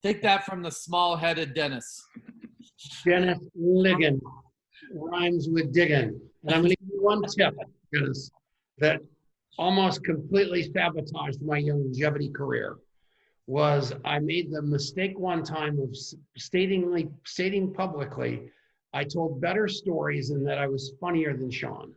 Take that from the small-headed Dennis. Dennis Ligon rhymes with diggin. And I'm going to give you one tip, Dennis, that almost completely sabotaged my longevity career. Was I made the mistake one time of stating publicly, I told better stories and that I was funnier than Sean.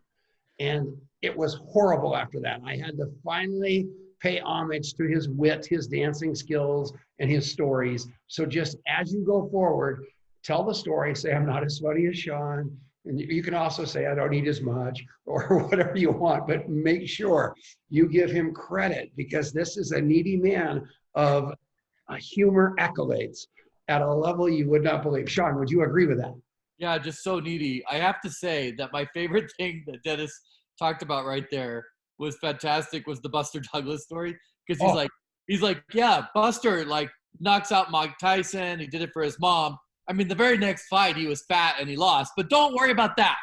And it was horrible after that. I had to finally pay homage to his wit, his dancing skills, and his stories. So just as you go forward, tell the story, say, I'm not as funny as Sean. And you can also say, I don't eat as much or whatever you want, but make sure you give him credit because this is a needy man of humor accolades at a level you would not believe. Sean, would you agree with that? Yeah, just so needy. I have to say that my favorite thing that Dennis talked about right there was fantastic was the Buster Douglas story. Because he's like, yeah, Buster like knocks out Mike Tyson. He did it for his mom. I mean, the very next fight, he was fat and he lost. But don't worry about that.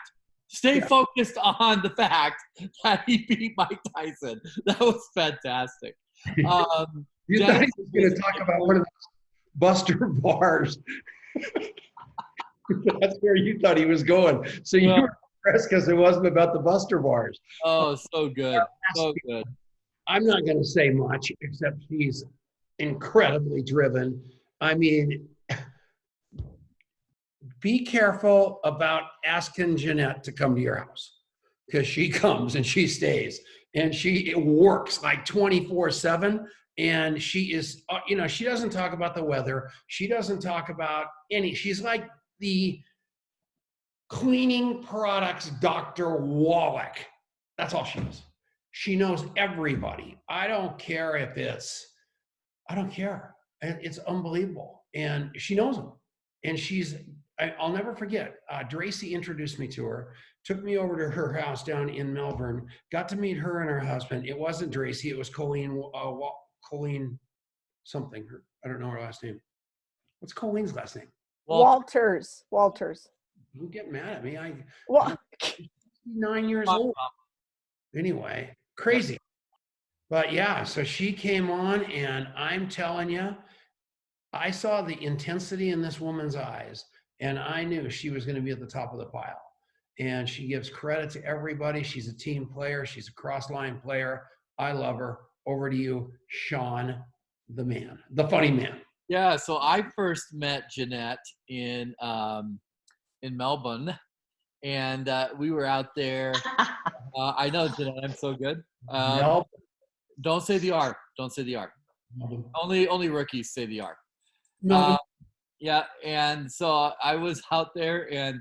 Stay focused on the fact that he beat Mike Tyson. That was fantastic. You thought he was going to talk about one of those Buster bars. That's where you thought he was going. So you were impressed because it wasn't about the Buster bars. Oh, so good. So good. I'm not going to say much except he's incredibly driven. I mean, be careful about asking Jeanette to come to your house because she comes and she stays and she works like 24/7. And she is, she doesn't talk about the weather. She doesn't talk about she's like the cleaning products Dr. Wallach. That's all she is. She knows everybody. I don't care. It's unbelievable. And she knows them. And I'll never forget, Dracy introduced me to her, took me over to her house down in Melbourne, got to meet her and her husband. It wasn't Dracy, it was Colleen something. I don't know her last name. What's Colleen's last name? Walters. Don't get mad at me. I'm 9 years old. Anyway, crazy. But yeah, so she came on and I'm telling you, I saw the intensity in this woman's eyes and I knew she was going to be at the top of the pile. And she gives credit to everybody. She's a team player. She's a cross-line player. I love her. Over to you, Sean, the man, the funny man. Yeah, so I first met Jeanette in Melbourne, and we were out there. I know, Jeanette, I'm so good. Don't say the R. Don't say the R. Only rookies say the R. Yeah, and so I was out there, and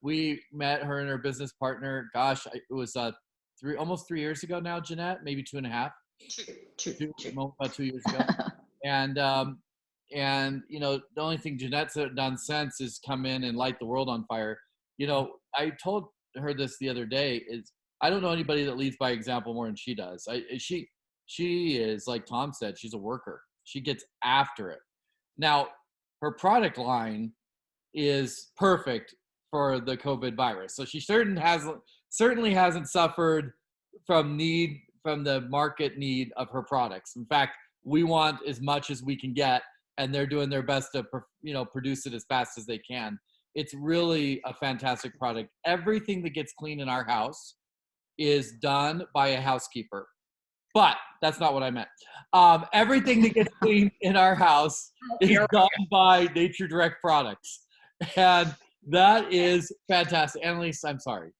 we met her and her business partner. Gosh, it was almost 3 years ago now, Jeanette, maybe 2.5. About 2 years ago. And the only thing Jeanette's done since is come in and light the world on fire. I told her this the other day is I don't know anybody that leads by example more than she does. She is, like Tom said, she's a worker. She gets after it. Now, her product line is perfect for the COVID virus. So she certainly hasn't suffered from the market need of her products. In fact, we want as much as we can get, and they're doing their best to, produce it as fast as they can. It's really a fantastic product. Everything that gets clean in our house is done by a housekeeper, but that's not what I meant. Everything that gets clean in our house is done by Nature Direct products, and that is fantastic. Annalise, I'm sorry.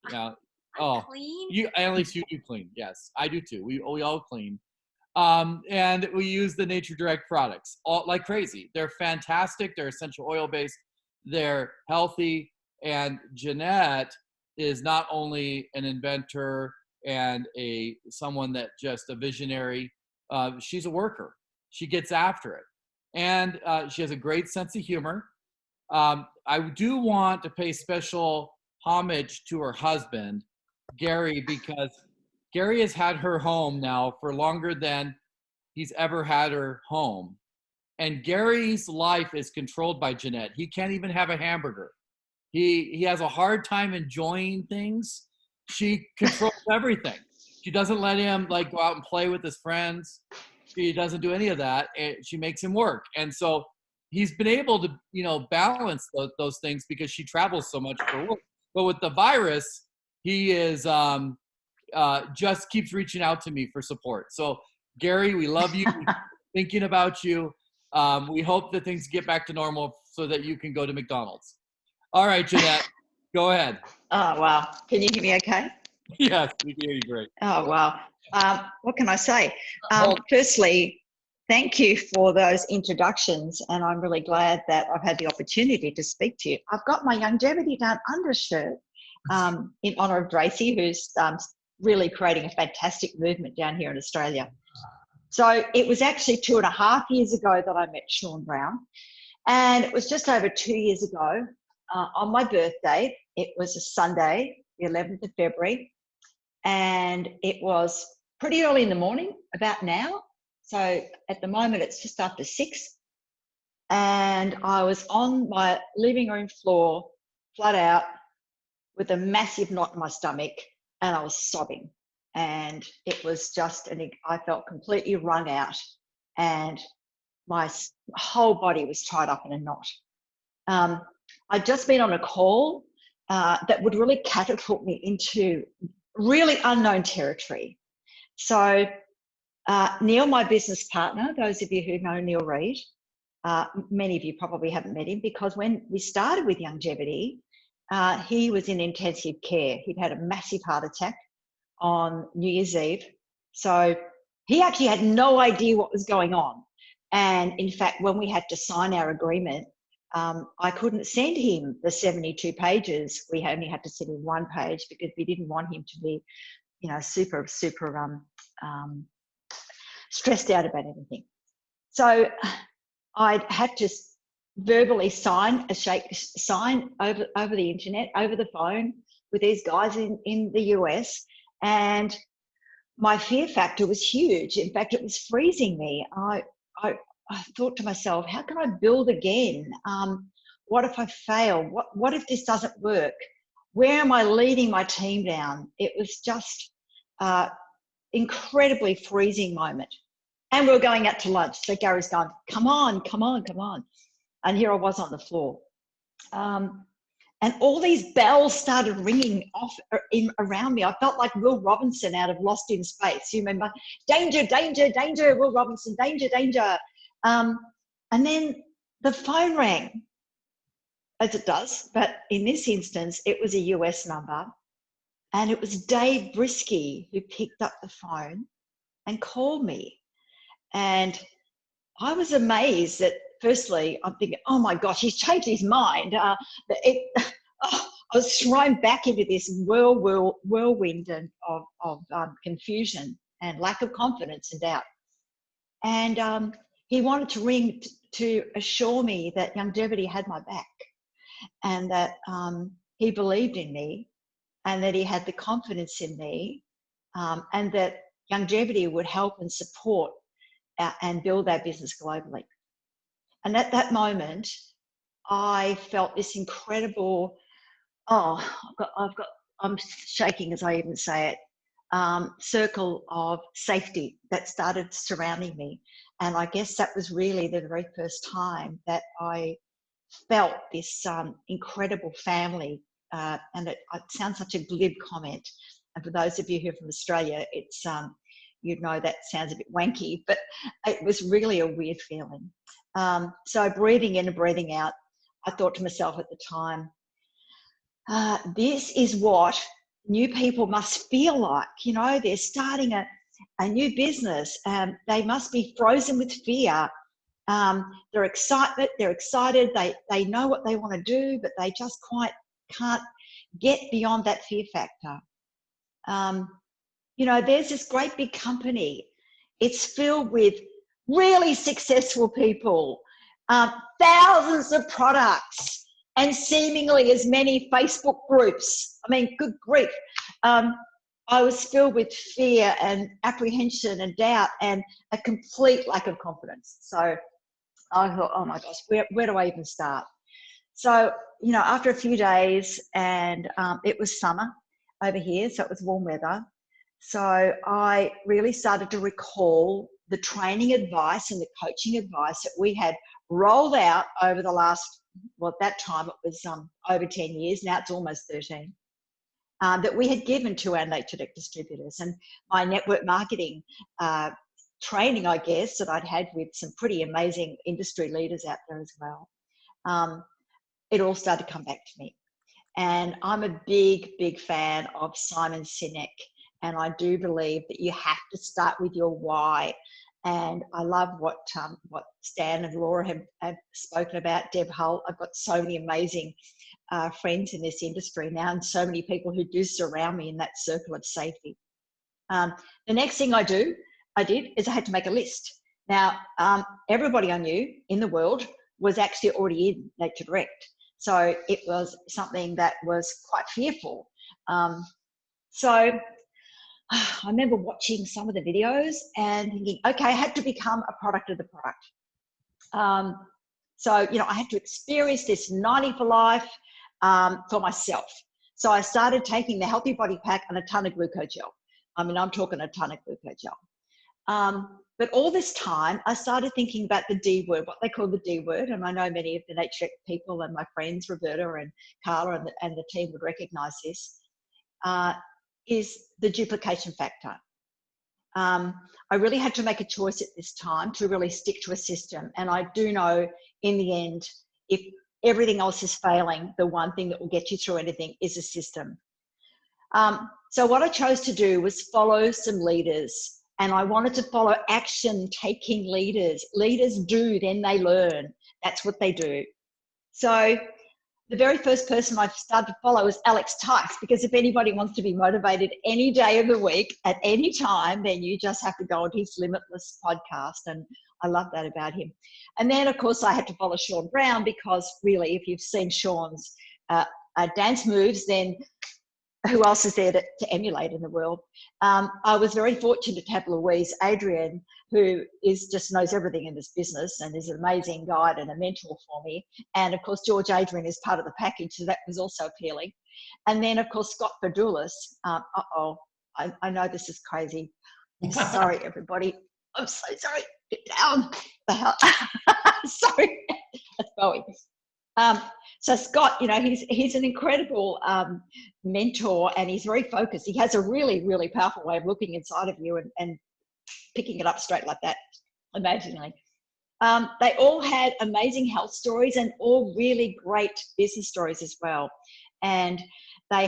Yeah. Oh, clean? Annalise, you do clean. Yes, I do too. We all clean. And we use the Nature Direct products all like crazy. They're fantastic. They're essential oil based. They're healthy. And Jeanette is not only an inventor and someone that just a visionary. She's a worker. She gets after it. And she has a great sense of humor. I do want to pay special homage to her husband, Gary, because Gary has had her home now for longer than he's ever had her home. And Gary's life is controlled by Jeanette. He can't even have a hamburger. He has a hard time enjoying things. She controls everything. She doesn't let him go out and play with his friends. She doesn't do any of that. She makes him work. And so he's been able to, balance those things because she travels so much for work. But with the virus, he is just keeps reaching out to me for support. So Gary, we love you. We're thinking about you. We hope that things get back to normal so that you can go to McDonald's. All right, Jeanette, go ahead. Oh, wow. Can you hear me okay? Yes, we can hear you great. Oh, wow. What can I say? Well, Firstly, thank you for those introductions, and I'm really glad that I've had the opportunity to speak to you. I've got my Longevity Down undershirt in honour of Tracy, who's really creating a fantastic movement down here in Australia. So it was actually 2.5 years ago that I met Sean Brown, and it was just over 2 years ago on my birthday. It was a Sunday, the 11th of February, and it was pretty early in the morning, about now. So at the moment, it's just after 6. And I was on my living room floor, flat out, with a massive knot in my stomach, and I was sobbing. And it was just, I felt completely wrung out, and my whole body was tied up in a knot. I'd just been on a call that would really catapult me into really unknown territory. So Neil, my business partner, those of you who know Neil Reid, many of you probably haven't met him, because when we started with Longevity, he was in intensive care. He'd had a massive heart attack on New Year's Eve. So he actually had no idea what was going on. And in fact, when we had to sign our agreement, I couldn't send him the 72 pages. We only had to send him 1 page because we didn't want him to be, super stressed out about everything. So I had to verbally sign over the internet, over the phone, with these guys in the US. And my fear factor was huge. In fact, it was freezing me. I thought to myself, how can I build again? What if I fail? What if this doesn't work? Where am I leading my team down? It was just incredibly freezing moment. And we were going out to lunch. So Gary's going, come on. And here I was on the floor. And all these bells started ringing off around me. I felt like Will Robinson out of Lost in Space. You remember? Danger, danger, danger, Will Robinson, danger, danger. And then the phone rang, as it does. But in this instance, it was a US number. And it was Dave Brisky who picked up the phone and called me. And I was amazed that, firstly, I'm thinking, oh my gosh, he's changed his mind. I was thrown back into this whirlwind of confusion and lack of confidence and doubt. And he wanted to ring to assure me that Longevity had my back, and that he believed in me, and that he had the confidence in me, and that Longevity would help and support and build our business globally. And at that moment, I felt this incredible, I'm shaking as I even say it, circle of safety that started surrounding me. And I guess that was really the very first time that I felt this incredible family. And it sounds such a glib comment. And for those of you who are from Australia, it's you'd know that sounds a bit wanky, but it was really a weird feeling. So breathing in and breathing out, I thought to myself at the time, this is what new people must feel like. They're starting a new business, and they must be frozen with fear. They're excited, they know what they want to do, but they just quite can't get beyond that fear factor. There's this great big company. It's filled with really successful people, thousands of products, and seemingly as many Facebook groups. I mean, good grief. I was filled with fear and apprehension and doubt and a complete lack of confidence. So I thought, oh my gosh, where do I even start? So, after a few days, and it was summer over here, so it was warm weather. So I really started to recall the training advice and the coaching advice that we had rolled out over the last, well, at that time it was over 10 years, now it's almost 13, that we had given to our Nature Direct distributors. And my network marketing training, I guess, that I'd had with some pretty amazing industry leaders out there as well, it all started to come back to me. And I'm a big, big fan of Simon Sinek. And I do believe that you have to start with your why. And I love what Stan and Laura have spoken about, Deb Hull. I've got so many amazing friends in this industry now, and so many people who do surround me in that circle of safety. The next thing I did is I had to make a list. Now, everybody I knew in the world was actually already in Nature Direct. So it was something that was quite fearful. So I remember watching some of the videos and thinking, okay, I had to become a product of the product. So, you know, I had to experience this 90 for life for myself. So I started taking the Healthy Body Pack and a ton of glucogel. I mean, I'm talking a ton of glucogel. But all this time, I started thinking about the D word, what they call the D word. And I know many of the Nature Direct people and my friends, Roberta and Carla and the team would recognize this, is the duplication factor. I really had to make a choice at this time to really stick to a system. And I do know in the end, if everything else is failing, the one thing that will get you through anything is a system. So what I chose to do was follow some leaders. And I wanted to follow action-taking leaders. Leaders do, then they learn. That's what they do. So the very first person I started to follow was Alex Tice, because if anybody wants to be motivated any day of the week at any time, then you just have to go on his Limitless podcast. And I love that about him. And then, of course, I had to follow Sean Brown, because really, if you've seen Sean's dance moves, then who else is there to emulate in the world? I was very fortunate to have Louise Adrian, who just knows everything in this business and is an amazing guide and a mentor for me. And of course, George Adrian is part of the package, so that was also appealing. And then, of course, Scott Verdoulis. I know this is crazy. Sorry, everybody. I'm so sorry. Get down. Sorry. That's Bowie. So Scott, you know, he's an incredible mentor, and he's very focused. He has a really, really powerful way of looking inside of you and picking it up straight like that, amazingly. They all had amazing health stories and all really great business stories as well. And they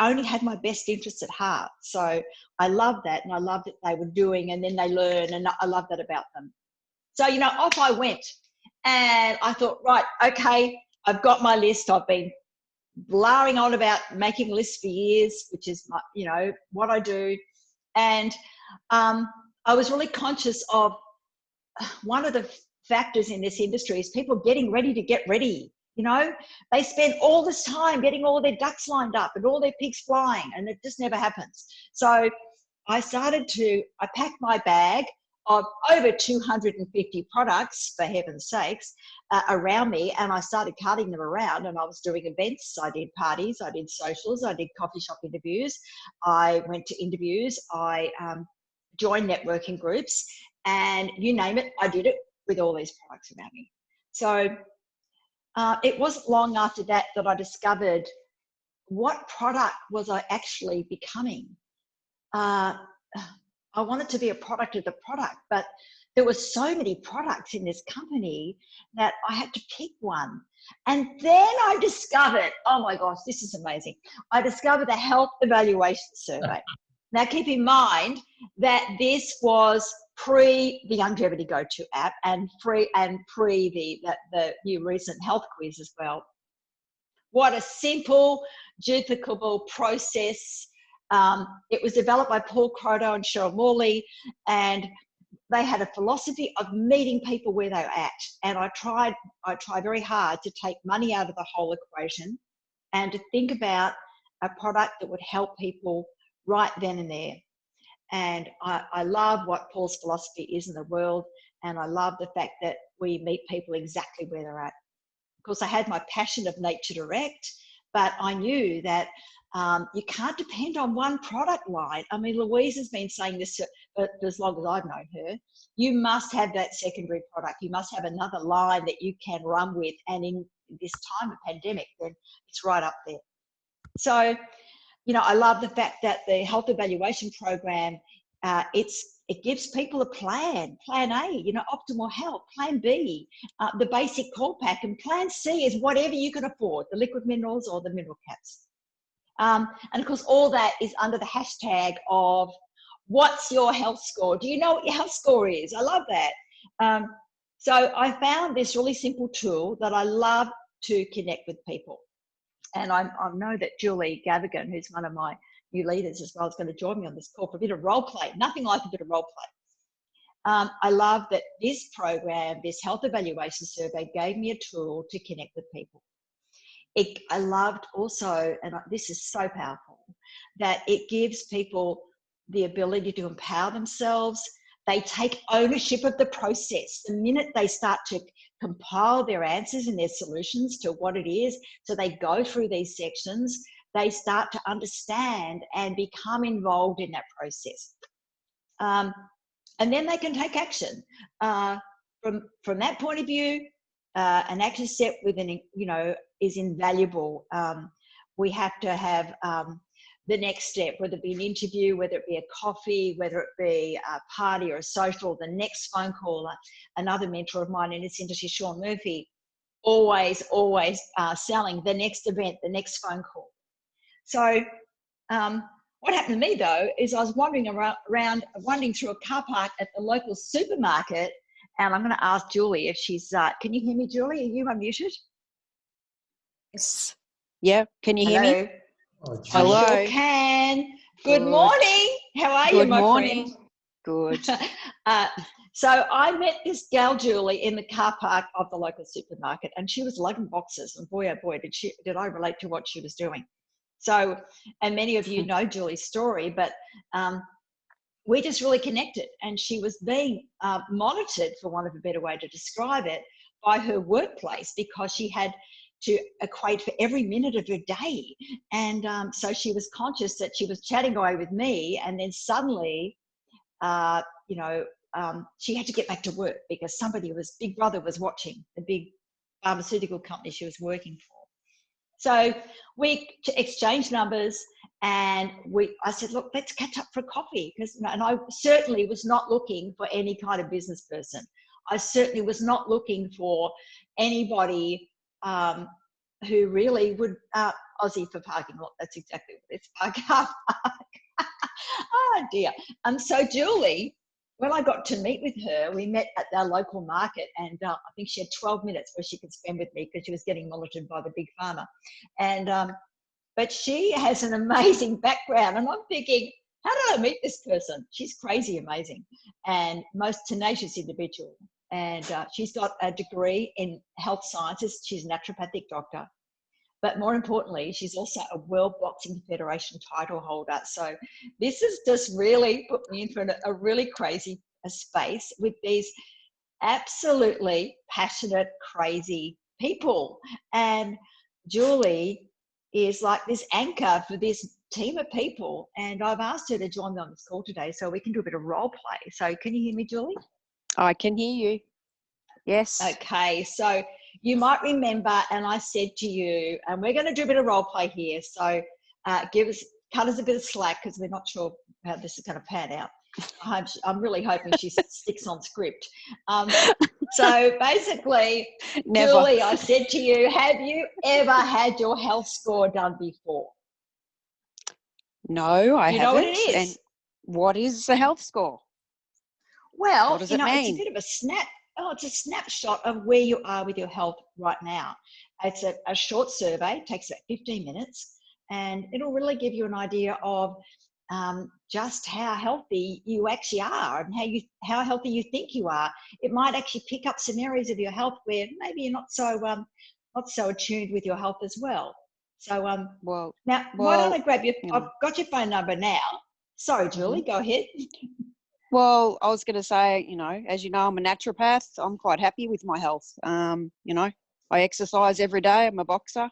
only had my best interests at heart. So I love that, and I love that they were doing, and then they learn, and I love that about them. So, you know, off I went. And I thought, right, okay, I've got my list. I've been blaring on about making lists for years, which is, my, you know, what I do. And I was really conscious of one of the factors in this industry is people getting ready to get ready. You know, they spend all this time getting all their ducks lined up and all their pigs flying, and it just never happens. So I packed my bag of over 250 products, for heaven's sakes, around me, and I started carting them around, and I was doing events, I did parties, I did socials, I did coffee shop interviews, I went to interviews, I joined networking groups, and you name it, I did it with all these products around me. So it wasn't long after that that I discovered what product was I actually becoming. I wanted to be a product of the product, but there were so many products in this company that I had to pick one. And then I discovered, oh my gosh, this is amazing. I discovered the health evaluation survey. Now keep in mind that this was pre the Longevity Go-To app and pre the new recent health quiz as well. What a simple, duplicable process. It was developed by Paul Croto and Cheryl Morley, and they had a philosophy of meeting people where they were at. And I tried very hard to take money out of the whole equation and to think about a product that would help people right then and there. And I love what Paul's philosophy is in the world, and I love the fact that we meet people exactly where they're at. Of course, I had my passion of Nature Direct. but I knew that you can't depend on one product line. I mean, Louise has been saying this for as long as I've known her. You must have that secondary product. You must have another line that you can run with. And in this time of pandemic, then it's right up there. So, you know, I love the fact that the health evaluation program, it gives people a plan A, you know, optimal health, plan B, the basic core pack, and plan C is whatever you can afford, the liquid minerals or the mineral caps. And of course, all that is under the hashtag of what's your health score? Do you know what your health score is? I love that. So I found this really simple tool that I love to connect with people. And I know that Julie Gavigan, who's one of my new leaders as well, is going to join me on this call for a bit of role play. Nothing like a bit of role play. I love that this program, this health evaluation survey, gave me a tool to connect with people. I loved also, and this is so powerful, that it gives people the ability to empower themselves. They take ownership of the process. The minute they start to compile their answers and their solutions to what it is, so they go through these sections, they start to understand and become involved in that process. And then they can take action. From that point of view, an action step within, you know, is invaluable. We have to have the next step, whether it be an interview, whether it be a coffee, whether it be a party or a social, the next phone call. Another mentor of mine in this industry, Sean Murphy, always selling the next event, the next phone call. So what happened to me though, is I was wandering through a car park at the local supermarket, and I'm going to ask Julie if she's, can you hear me, Julie? Are you unmuted? Yes. Yeah. Can you hear me? Oh, Hello. I sure can. Good morning. How are you, my friend? Good. So I met this gal, Julie, in the car park of the local supermarket, and she was lugging boxes, and boy, oh boy, did I relate to what she was doing. So, and many of you know Julie's story, but we just really connected, and she was being monitored, for want of a better way to describe it, by her workplace, because she had to equate for every minute of her day. And so she was conscious that she was chatting away with me, and then suddenly, she had to get back to work because Big Brother was watching, the big pharmaceutical company she was working for. So we exchanged numbers, and I said, look, let's catch up for coffee. And I certainly was not looking for any kind of business person. I certainly was not looking for anybody who really would, Aussie for parking lot, that's exactly what it's, park. Oh dear. So Julie, when I got to meet with her, we met at our local market, and I think she had 12 minutes where she could spend with me because she was getting monitored by the big pharma. And but she has an amazing background, and I'm thinking, how did I meet this person? She's crazy amazing and most tenacious individual. And she's got a degree in health sciences. She's a naturopathic doctor. But more importantly, she's also a World Boxing Federation title holder. So this has just really put me in front of a really crazy space with these absolutely passionate, crazy people. And Julie is like this anchor for this team of people. And I've asked her to join me on this call today so we can do a bit of role play. So can you hear me, Julie? I can hear you. Yes. Okay, so you might remember, and I said to you, and we're going to do a bit of role play here. So cut us a bit of slack because we're not sure how this is going to pan out. I'm really hoping she sticks on script. So basically, Never. Julie, I said to you, have you ever had your health score done before? No, I haven't. You know what it is? And what is the health score? Well, What does it mean? it's a bit of it's a snapshot of where you are with your health right now. It's a short survey, it takes about 15 minutes, and it'll really give you an idea of just how healthy you actually are and how healthy you think you are. It might actually pick up some areas of your health where maybe you're not so attuned with your health as well. So now why don't I grab your? I've got your phone number now. Sorry, Julie, go ahead. Well, I was going to say, as you know, I'm a naturopath. I'm quite happy with my health. I exercise every day. I'm a boxer.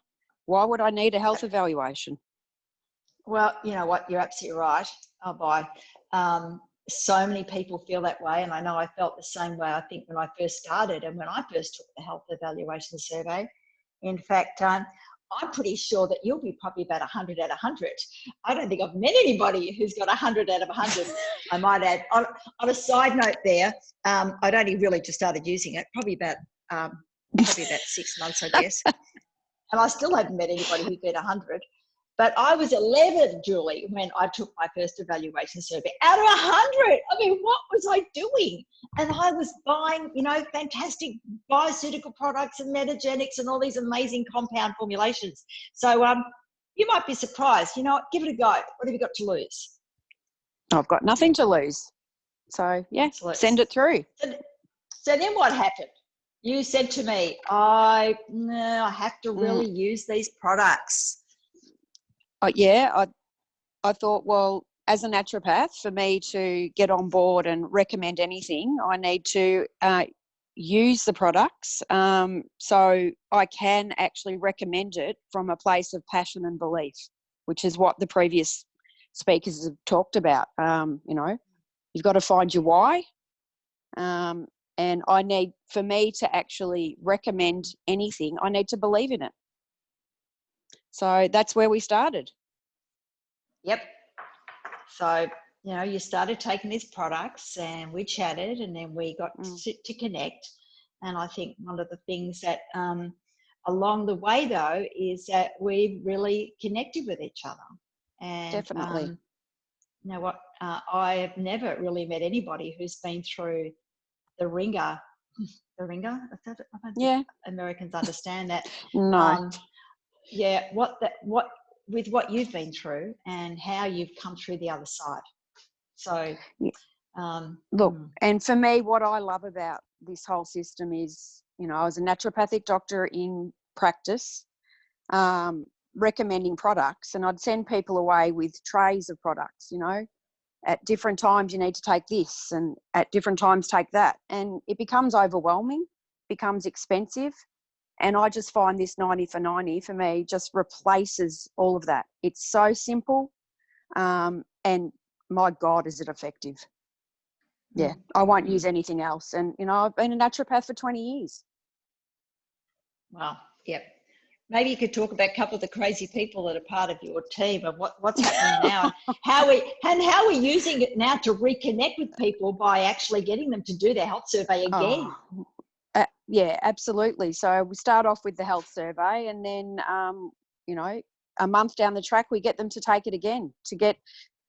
Why would I need a health evaluation? Well, you know what? You're absolutely right. Oh, boy. So many people feel that way. And I know I felt the same way, I think, when I first started and when I first took the health evaluation survey. In fact, I'm pretty sure that you'll be probably about 100 out of 100. I don't think I've met anybody who's got 100 out of 100. I might add, on a side note there, I'd only really just started using it, probably about 6 months, I guess. And I still haven't met anybody who beat 100. But I was 11, Julie, when I took my first evaluation survey. Out of 100, I mean, what was I doing? And I was buying, you know, fantastic bioceutical products and metagenics and all these amazing compound formulations. So you might be surprised. You know what? Give it a go. What have you got to lose? I've got nothing to lose. So, yeah, Excellent. send it through. So then what happened? You said to me, I have to really use these products. Yeah, I thought, well, as a naturopath, for me to get on board and recommend anything, I need to use the products so I can actually recommend it from a place of passion and belief, which is what the previous speakers have talked about. You know, you've got to find your why. And I need, for me to actually recommend anything, I need to believe in it. So that's where we started. Yep. So, you know, you started taking these products and we chatted and then we got to connect. And I think one of the things that along the way, though, is that we've really connected with each other. And definitely. You know what? I have never really met anybody who's been through the ringer. The ringer? I don't think Americans understand that. No. Yeah, with what you've been through and how you've come through the other side. So, look, and for me, what I love about this whole system is, you know, I was a naturopathic doctor in practice, recommending products, and I'd send people away with trays of products, you know, at different times you need to take this and at different times take that. And it becomes overwhelming, becomes expensive. And I just find this 90 for 90 for me just replaces all of that. It's so simple. And my God, is it effective? Yeah, I won't use anything else. And, you know, I've been a naturopath for 20 years. Wow. Yep. Maybe you could talk about a couple of the crazy people that are part of your team and what's happening now and how we're using it now to reconnect with people by actually getting them to do their health survey again. Yeah, absolutely. So we start off with the health survey and then, you know, a month down the track, we get them to take it again to get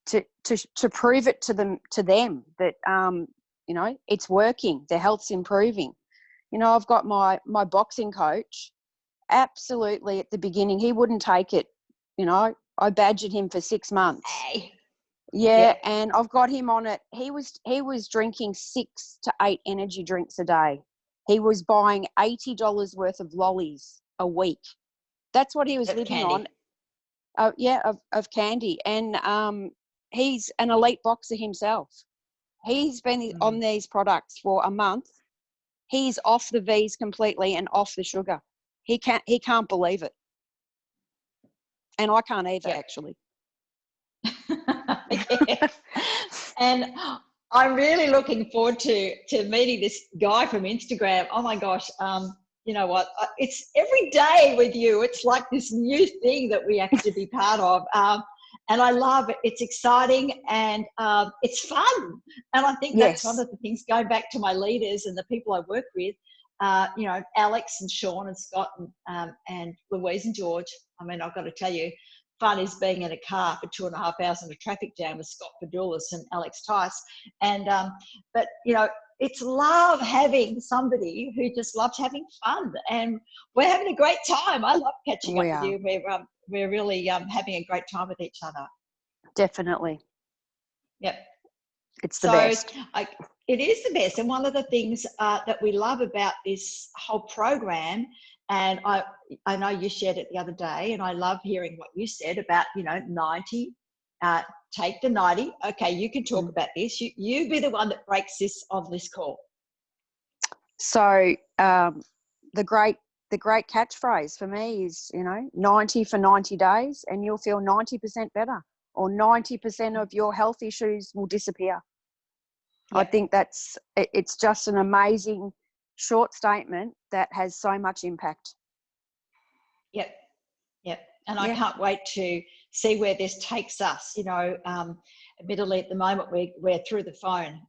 to prove it to them that, you know, it's working, their health's improving. You know, I've got my boxing coach, absolutely at the beginning, he wouldn't take it. You know, I badgered him for 6 months. Hey. Yeah, Yep. and I've got him on it. He was drinking 6 to 8 energy drinks a day. He was buying $80 worth of lollies a week. That's what he was living candy. on. Of candy. And he's an elite boxer himself. He's been on these products for a month. He's off the V's completely and off the sugar. He can't believe it. And I can't either, actually. Yeah. And I'm really looking forward to meeting this guy from Instagram. Oh my gosh. You know what? It's every day with you. It's like this new thing that we have to be part of. And I love it. It's exciting and it's fun. And I think that's one of the things, going back to my leaders and the people I work with, you know, Alex and Sean and Scott and Louise and George. I mean, I've got to tell you, fun is being in a car for 2.5 hours in a traffic jam with Scott Padoulis and Alex Tice. And, but, you know, it's love having somebody who just loves having fun. And we're having a great time. I love catching up with you. We're really having a great time with each other. Definitely. Yep. It's the best. It is the best. And one of the things that we love about this whole program, and I know you shared it the other day, and I love hearing what you said about, you know, 90, take the 90. Okay, you can talk about this. You be the one that breaks this on this call. So the great the great catchphrase for me is, 90 for 90 days and you'll feel 90% better, or 90% of your health issues will disappear. I think it's just an amazing short statement that has so much impact. Yep. And I can't wait to see where this takes us. Admittedly, at the moment, we're through the phone.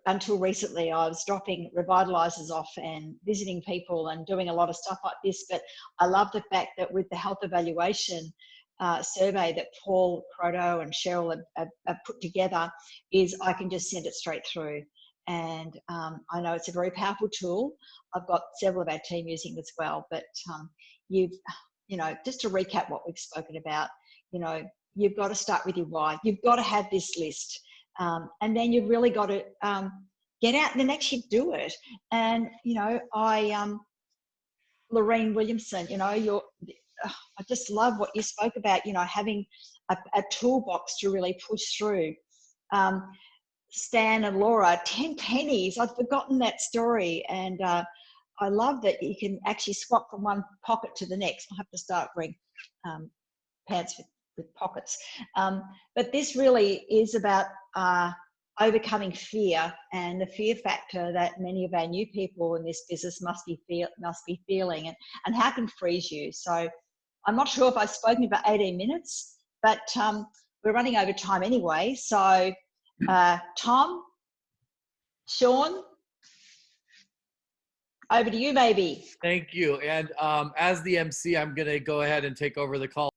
Until recently, I was dropping revitalizers off and visiting people and doing a lot of stuff like this. But I love the fact that with the health evaluation survey that Paul Croto and Cheryl have put together, is I can just send it straight through. And I know it's a very powerful tool. I've got several of our team using it as well. But just to recap what we've spoken about, you've got to start with your why. You've got to have this list. And then you've really got to get out and then actually do it. And, Lorraine Williamson, I just love what you spoke about, having a toolbox to really push through. Stan and Laura, 10 pennies. I'd forgotten that story. And I love that you can actually swap from one pocket to the next. I'll have to start wearing pants with pockets. But this really is about overcoming fear, and the fear factor that many of our new people in this business must be feeling, and how can freeze you. So I'm not sure if I've spoken about 18 minutes, but we're running over time anyway. So Tom, Sean, over to you, maybe. Thank you. And as the MC, I'm going to go ahead and take over the call.